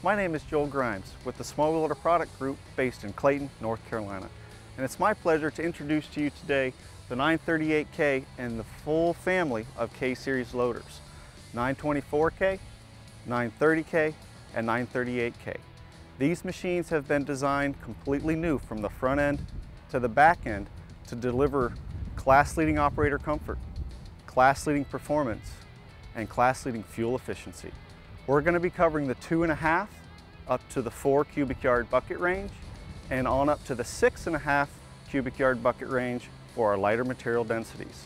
My name is Joel Grimes with the Small Wheel Loader Product Group based in Clayton, North Carolina. And it's my pleasure to introduce to you today the 938K and the full family of K-Series loaders, 924K, 930K, and 938K. These machines have been designed completely new from the front end to the back end to deliver class-leading operator comfort, class-leading performance, and class-leading fuel efficiency. We're going to be covering the 2.5 up to the 4 cubic yard bucket range and on up to the 6.5 cubic yard bucket range for our lighter material densities.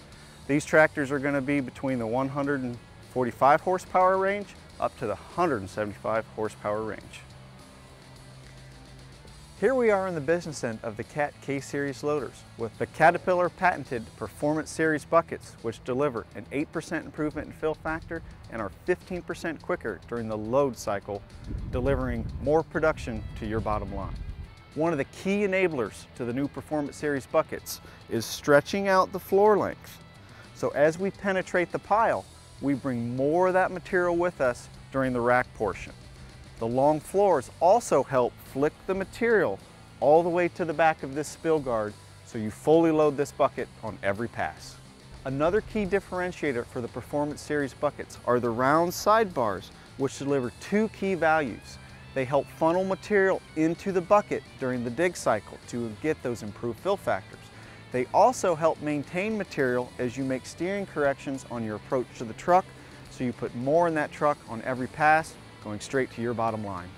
These tractors are going to be between the 145 horsepower range up to the 175 horsepower range. Here we are in the business end of the CAT K-Series loaders with the Caterpillar patented Performance Series buckets, which deliver an 8% improvement in fill factor and are 15% quicker during the load cycle, delivering more production to your bottom line. One of the key enablers to the new Performance Series buckets is stretching out the floor length. So as we penetrate the pile, we bring more of that material with us during the rack portion. The long floors also help flick the material all the way to the back of this spill guard so you fully load this bucket on every pass. Another key differentiator for the Performance Series buckets are the round sidebars, which deliver two key values. They help funnel material into the bucket during the dig cycle to get those improved fill factors. They also help maintain material as you make steering corrections on your approach to the truck, so you put more in that truck on every pass, going straight to your bottom line.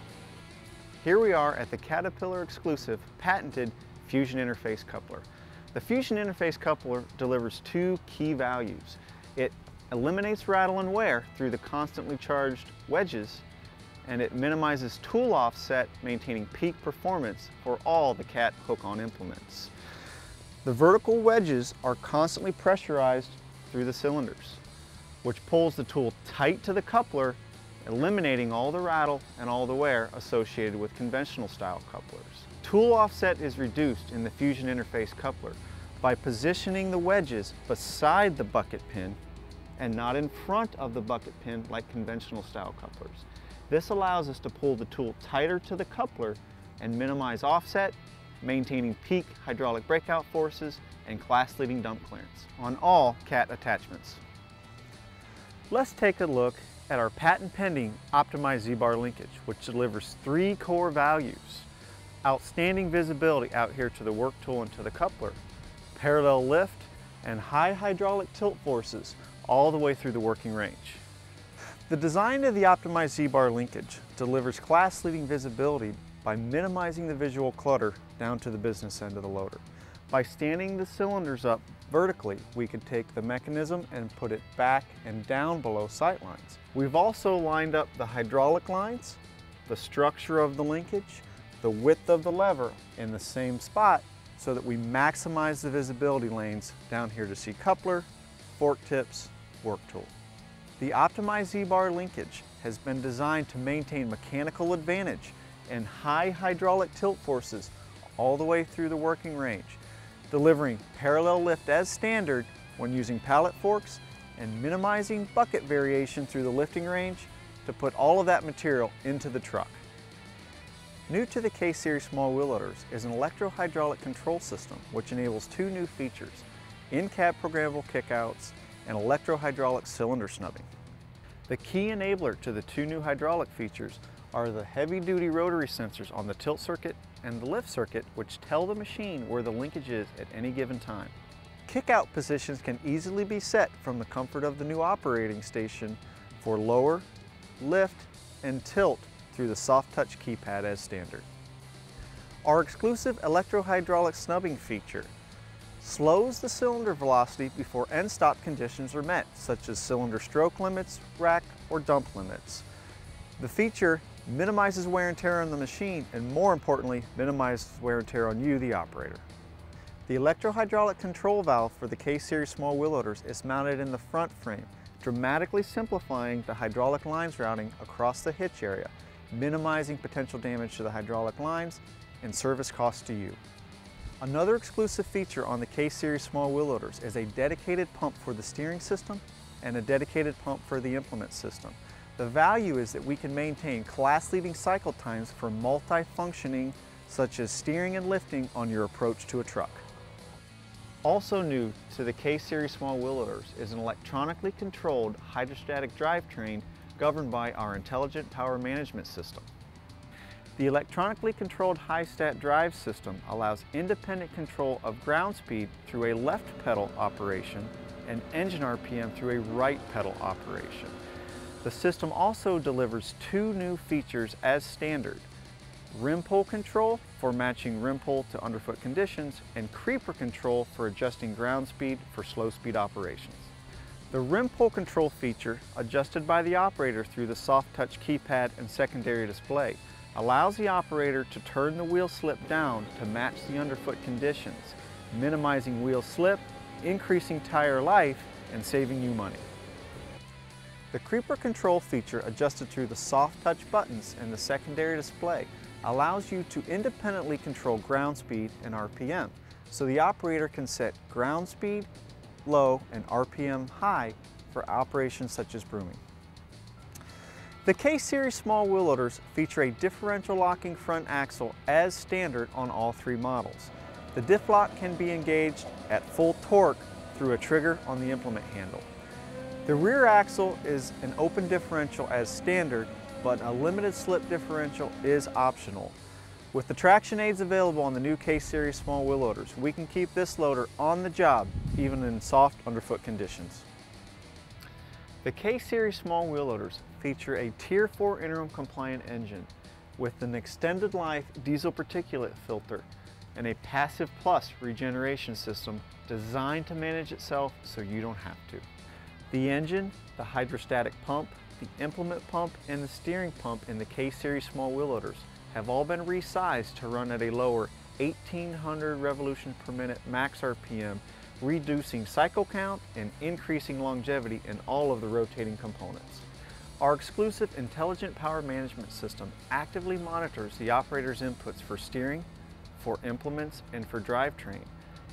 Here we are at the Caterpillar exclusive patented Fusion Interface Coupler. The Fusion Interface Coupler delivers two key values. It eliminates rattle and wear through the constantly charged wedges, and it minimizes tool offset, maintaining peak performance for all the CAT hook-on implements. The vertical wedges are constantly pressurized through the cylinders, which pulls the tool tight to the coupler, eliminating all the rattle and all the wear associated with conventional style couplers. Tool offset is reduced in the Fusion Interface Coupler by positioning the wedges beside the bucket pin and not in front of the bucket pin like conventional style couplers. This allows us to pull the tool tighter to the coupler and minimize offset, maintaining peak hydraulic breakout forces and class-leading dump clearance on all CAT attachments. Let's take a look at our patent-pending OPTMIZED Z-bar linkage, which delivers three core values: outstanding visibility out here to the work tool and to the coupler, parallel lift, and high hydraulic tilt forces all the way through the working range. The design of the OPTMIZED Z-bar linkage delivers class-leading visibility by minimizing the visual clutter down to the business end of the loader. By standing the cylinders up vertically, we can take the mechanism and put it back and down below sight lines. We've also lined up the hydraulic lines, the structure of the linkage, the width of the lever in the same spot so that we maximize the visibility lanes down here to see coupler, fork tips, work tool. The OPTMIZED Z-bar linkage has been designed to maintain mechanical advantage and high hydraulic tilt forces all the way through the working range, delivering parallel lift as standard when using pallet forks and minimizing bucket variation through the lifting range to put all of that material into the truck. New to the K-Series small wheel loaders is an electro-hydraulic control system which enables two new features: in-cab programmable kickouts and electro-hydraulic cylinder snubbing. The key enabler to the two new hydraulic features are the heavy-duty rotary sensors on the tilt circuit and the lift circuit, which tell the machine where the linkage is at any given time. Kickout positions can easily be set from the comfort of the new operating station for lower, lift, and tilt through the soft touch keypad as standard. Our exclusive electro-hydraulic snubbing feature slows the cylinder velocity before end stop conditions are met, such as cylinder stroke limits, rack, or dump limits. The feature minimizes wear and tear on the machine, and more importantly, minimizes wear and tear on you, the operator. The electro-hydraulic control valve for the K-Series small wheel loaders is mounted in the front frame, dramatically simplifying the hydraulic lines routing across the hitch area, minimizing potential damage to the hydraulic lines and service costs to you. Another exclusive feature on the K-Series small wheel loaders is a dedicated pump for the steering system and a dedicated pump for the implement system. The value is that we can maintain class-leading cycle times for multi-functioning such as steering and lifting on your approach to a truck. Also new to the K-Series small wheel loaders is an electronically controlled hydrostatic drivetrain governed by our intelligent power management system. The electronically controlled high-stat drive system allows independent control of ground speed through a left pedal operation and engine RPM through a right pedal operation. The system also delivers two new features as standard: rim pull control for matching rim pull to underfoot conditions, and creeper control for adjusting ground speed for slow speed operations. The rim pull control feature, adjusted by the operator through the soft touch keypad and secondary display, allows the operator to turn the wheel slip down to match the underfoot conditions, minimizing wheel slip, increasing tire life, and saving you money. The creeper control feature, adjusted through the soft touch buttons and the secondary display, allows you to independently control ground speed and RPM, so the operator can set ground speed low and RPM high for operations such as brooming. The K-Series small wheel loaders feature a differential locking front axle as standard on all three models. The diff lock can be engaged at full torque through a trigger on the implement handle. The rear axle is an open differential as standard, but a limited slip differential is optional. With the traction aids available on the new K-Series small wheel loaders, we can keep this loader on the job even in soft underfoot conditions. The K-Series small wheel loaders feature a Tier 4 interim compliant engine with an extended life diesel particulate filter and a Passive Plus regeneration system designed to manage itself so you don't have to. The engine, the hydrostatic pump, the implement pump, and the steering pump in the K-Series small wheel loaders have all been resized to run at a lower 1800 revolutions per minute max RPM, reducing cycle count and increasing longevity in all of the rotating components. Our exclusive intelligent power management system actively monitors the operator's inputs for steering, for implements, and for drivetrain,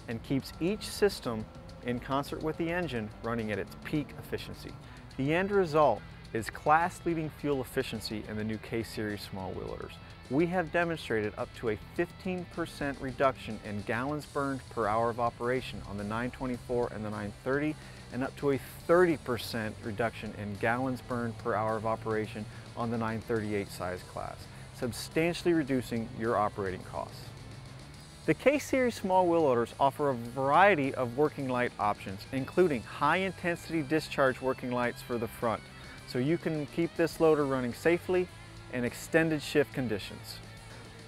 and keeps each system in concert with the engine running at its peak efficiency. The end result is class-leading fuel efficiency in the new K-Series small wheel loaders. We have demonstrated up to a 15% reduction in gallons burned per hour of operation on the 924 and the 930, and up to a 30% reduction in gallons burned per hour of operation on the 938 size class, substantially reducing your operating costs. The K-Series small wheel loaders offer a variety of working light options, including high-intensity discharge working lights for the front, so you can keep this loader running safely in extended shift conditions.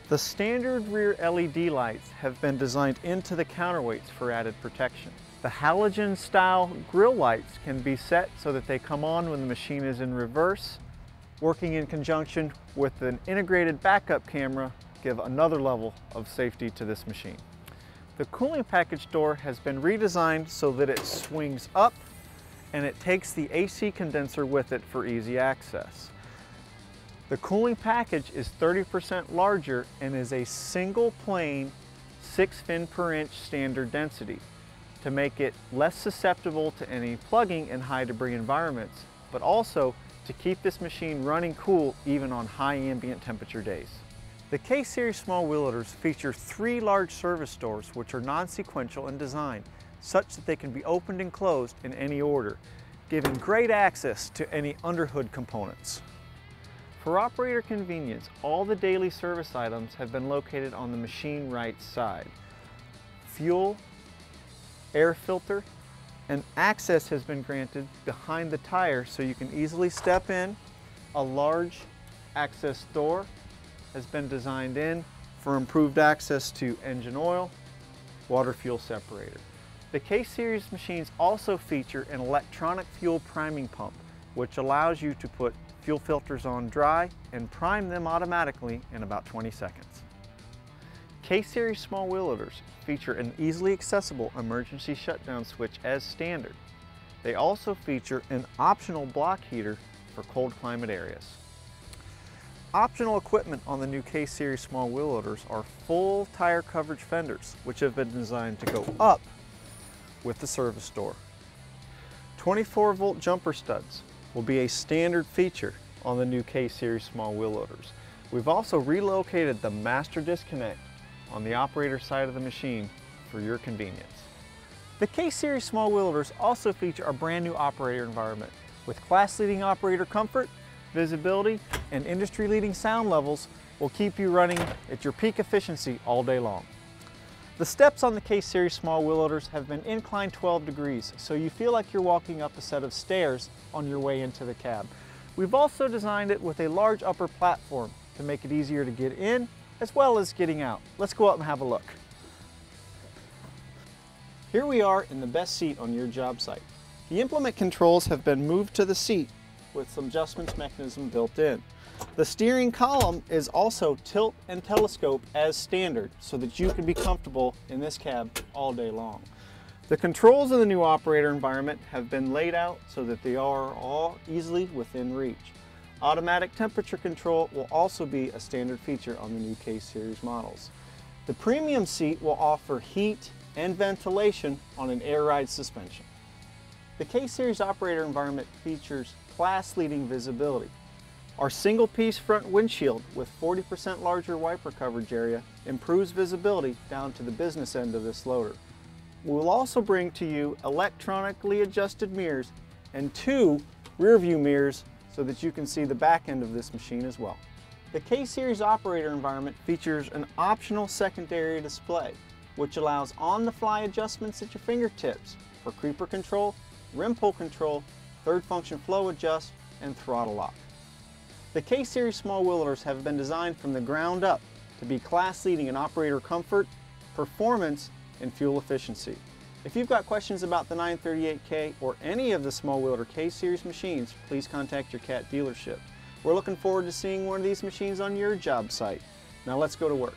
The standard rear LED lights have been designed into the counterweights for added protection. The halogen-style grille lights can be set so that they come on when the machine is in reverse, working in conjunction with an integrated backup camera give another level of safety to this machine. The cooling package door has been redesigned so that it swings up and it takes the AC condenser with it for easy access. The cooling package is 30% larger and is a single plane 6 fin per inch standard density to make it less susceptible to any plugging in high debris environments, but also to keep this machine running cool even on high ambient temperature days. The K-Series small wheel loaders feature 3 large service doors which are non-sequential in design, such that they can be opened and closed in any order, giving great access to any underhood components. For operator convenience, all the daily service items have been located on the machine right side. Fuel, air filter, and access has been granted behind the tire so you can easily step in. A large access door has been designed in for improved access to engine oil, water fuel separator. The K-Series machines also feature an electronic fuel priming pump, which allows you to put fuel filters on dry and prime them automatically in about 20 seconds. K-Series small wheel loaders feature an easily accessible emergency shutdown switch as standard. They also feature an optional block heater for cold climate areas. Optional equipment on the new K-Series small wheel loaders are full tire coverage fenders, which have been designed to go up with the service door. 24-volt jumper studs will be a standard feature on the new K-Series small wheel loaders. We've also relocated the master disconnect on the operator side of the machine for your convenience. The K-Series small wheel loaders also feature a brand new operator environment with class-leading operator comfort, visibility, and industry-leading sound levels will keep you running at your peak efficiency all day long. The steps on the K-Series small wheel loaders have been inclined 12 degrees, so you feel like you're walking up a set of stairs on your way into the cab. We've also designed it with a large upper platform to make it easier to get in as well as getting out. Let's go out and have a look. Here we are in the best seat on your job site. The implement controls have been moved to the seat with some adjustments mechanism built in. The steering column is also tilt and telescope as standard so that you can be comfortable in this cab all day long. The controls of the new operator environment have been laid out so that they are all easily within reach. Automatic temperature control will also be a standard feature on the new K-Series models. The premium seat will offer heat and ventilation on an air ride suspension. The K-Series operator environment features class-leading visibility. Our single-piece front windshield with 40% larger wiper coverage area improves visibility down to the business end of this loader. We will also bring to you electronically adjusted mirrors and 2 rear view mirrors so that you can see the back end of this machine as well. The K-Series operator environment features an optional secondary display, which allows on-the-fly adjustments at your fingertips for creeper control, rim pull control, third function flow adjust, and throttle lock. The K-Series small wheel loaders have been designed from the ground up to be class-leading in operator comfort, performance, and fuel efficiency. If you've got questions about the 938K or any of the small wheel or K-Series machines, please contact your CAT dealership. We're looking forward to seeing one of these machines on your job site. Now let's go to work.